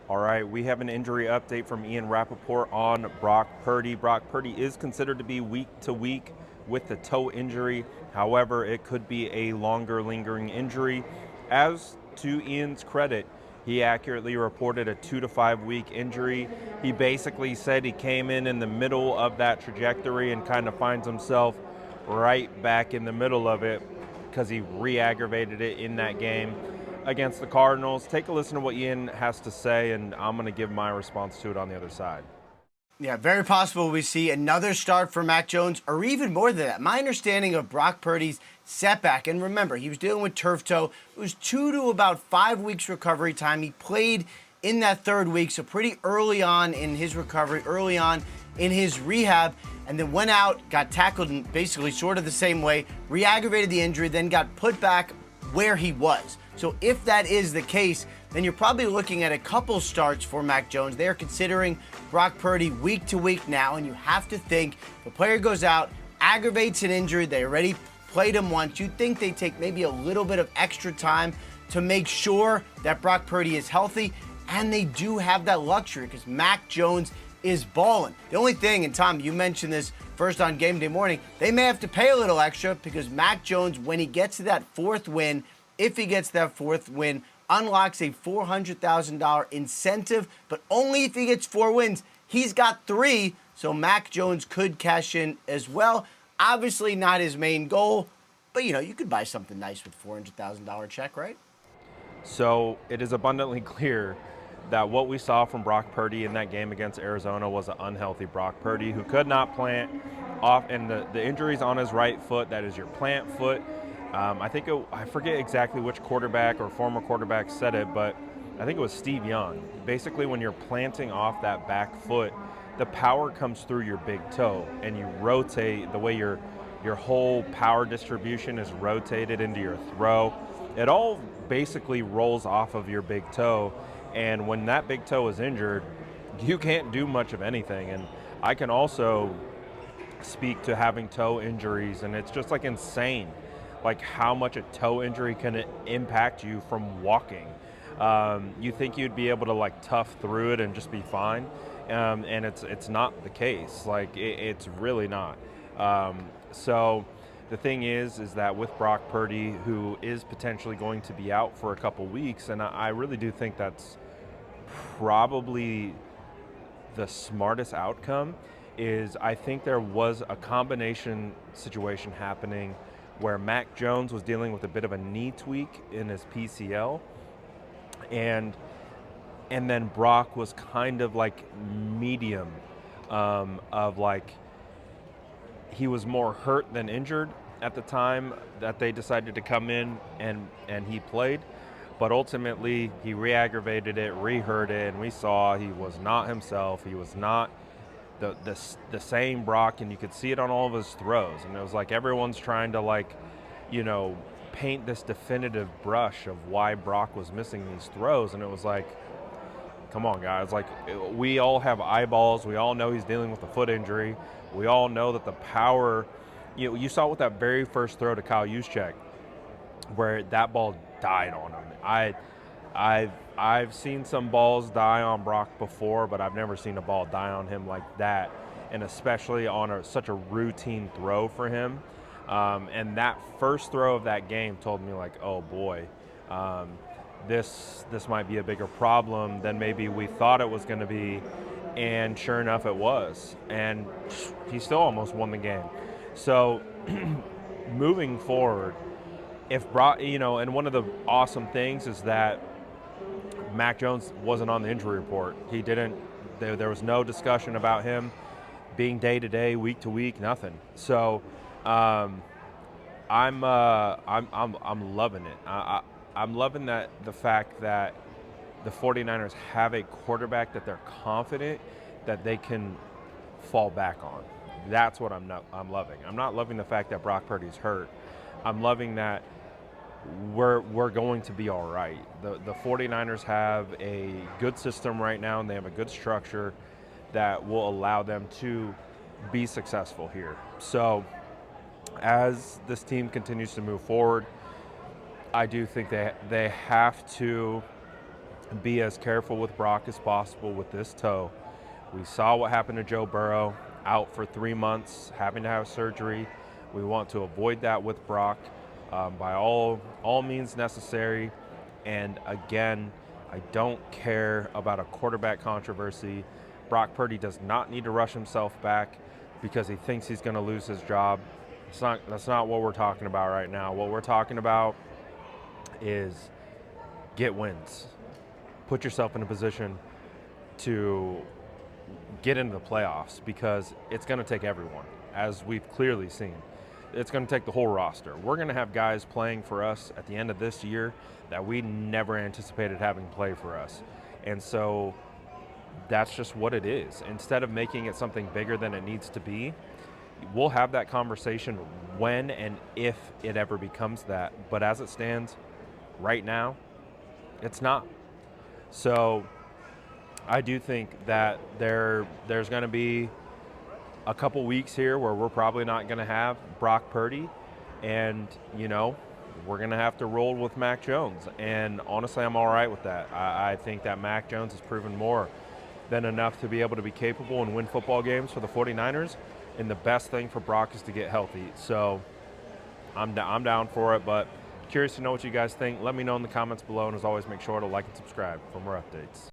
All right, we have an injury update from Ian Rappaport on Brock Purdy. Brock Purdy is considered to be week to week with the toe injury. However, it could be a longer lingering injury. As to Ian's credit, he accurately reported a 2 to 5 week injury. He basically said he came in the middle of that trajectory and kind of finds himself right back in the middle of it because he re-aggravated it in that game against the Cardinals. Take a listen to what Ian has to say, and I'm going to give my response to it on the other side. Yeah, very possible we see another start for Mac Jones, or even more than that. My understanding of Brock Purdy's setback, and remember, he was dealing with turf toe. It was 2 to about 5 weeks recovery time. He played in that third week, so pretty early on in his recovery, early on in his rehab, and then went out, got tackled in basically sort of the same way, re-aggravated the injury, then got put back where he was. So if that is the case, then you're probably looking at a couple starts for Mac Jones. They are considering Brock Purdy week to week now, and you have to think if a player goes out, aggravates an injury, they already played him once, you'd think they take maybe a little bit of extra time to make sure that Brock Purdy is healthy, and they do have that luxury because Mac Jones is balling. The only thing, and Tom, you mentioned this first on game day morning, they may have to pay a little extra because Mac Jones, when he gets to that fourth win, if he gets that fourth win, unlocks a $400,000 incentive, but only if he gets 4 wins. He's got 3, so Mac Jones could cash in as well. Obviously not his main goal, but you could buy something nice with $400,000 check, right? So it is abundantly clear that what we saw from Brock Purdy in that game against Arizona was an unhealthy Brock Purdy who could not plant off, and the injuries on his right foot, that is your plant foot. I forget exactly which quarterback or former quarterback said it, but I think it was Steve Young. Basically, when you're planting off that back foot, the power comes through your big toe, and you rotate the way your whole power distribution is rotated into your throw. It all basically rolls off of your big toe, and when that big toe is injured, you can't do much of anything. And I can also speak to having toe injuries, and it's just like insane like how much a toe injury can impact you from walking. You think you'd be able to like tough through it and just be fine, and it's not the case. Like it's really not. So the thing is that with Brock Purdy, who is potentially going to be out for a couple weeks, and I really do think that's probably the smartest outcome, is I think there was a combination situation happening where Mac Jones was dealing with a bit of a knee tweak in his PCL, and then Brock was kind of like medium, of like he was more hurt than injured at the time that they decided to come in and he played, but ultimately he re-aggravated it, re-hurt it, and we saw he was not himself. He was not the same Brock, and you could see it on all of his throws. And it was like everyone's trying to paint this definitive brush of why Brock was missing these throws, and it was like, come on, guys. Like, we all have eyeballs. We all know he's dealing with a foot injury. We all know that the power, you saw with that very first throw to Kyle Juszczyk, where that ball died on him. I've seen some balls die on Brock before, but I've never seen a ball die on him like that, and especially on such a routine throw for him. And that first throw of that game told me, like, oh boy, this might be a bigger problem than maybe we thought it was going to be. And sure enough, it was. And he still almost won the game. So moving forward, if Brock, and one of the awesome things is that Mac Jones wasn't on the injury report. He didn't. There was no discussion about him being day to day, week to week, nothing. So I'm loving it. I'm loving the fact that the 49ers have a quarterback that they're confident that they can fall back on. That's what I'm loving. I'm not loving the fact that Brock Purdy's hurt. I'm loving that we're going to be all right. The 49ers have a good system right now, and they have a good structure that will allow them to be successful here. So as this team continues to move forward, I do think they have to be as careful with Brock as possible with this toe. We saw what happened to Joe Burrow, out for 3 months, having to have surgery. We want to avoid that with Brock by all means necessary. And again, I don't care about a quarterback controversy. Brock Purdy does not need to rush himself back because he thinks he's going to lose his job. That's not what we're talking about right now. What we're talking about is get wins. Put yourself in a position to get into the playoffs because it's going to take everyone, as we've clearly seen. It's going to take the whole roster. We're going to have guys playing for us at the end of this year that we never anticipated having play for us. And so that's just what it is. Instead of making it something bigger than it needs to be, we'll have that conversation when and if it ever becomes that. But as it stands right now, it's not. So I do think that there's going to be a couple weeks here where we're probably not going to have Brock Purdy, and we're going to have to roll with Mac Jones. And honestly, I'm all right with that. I think that Mac Jones has proven more than enough to be able to be capable and win football games for the 49ers. And the best thing for Brock is to get healthy. So I'm down for it, but curious to know what you guys think. Let me know in the comments below, and as always, make sure to like and subscribe for more updates.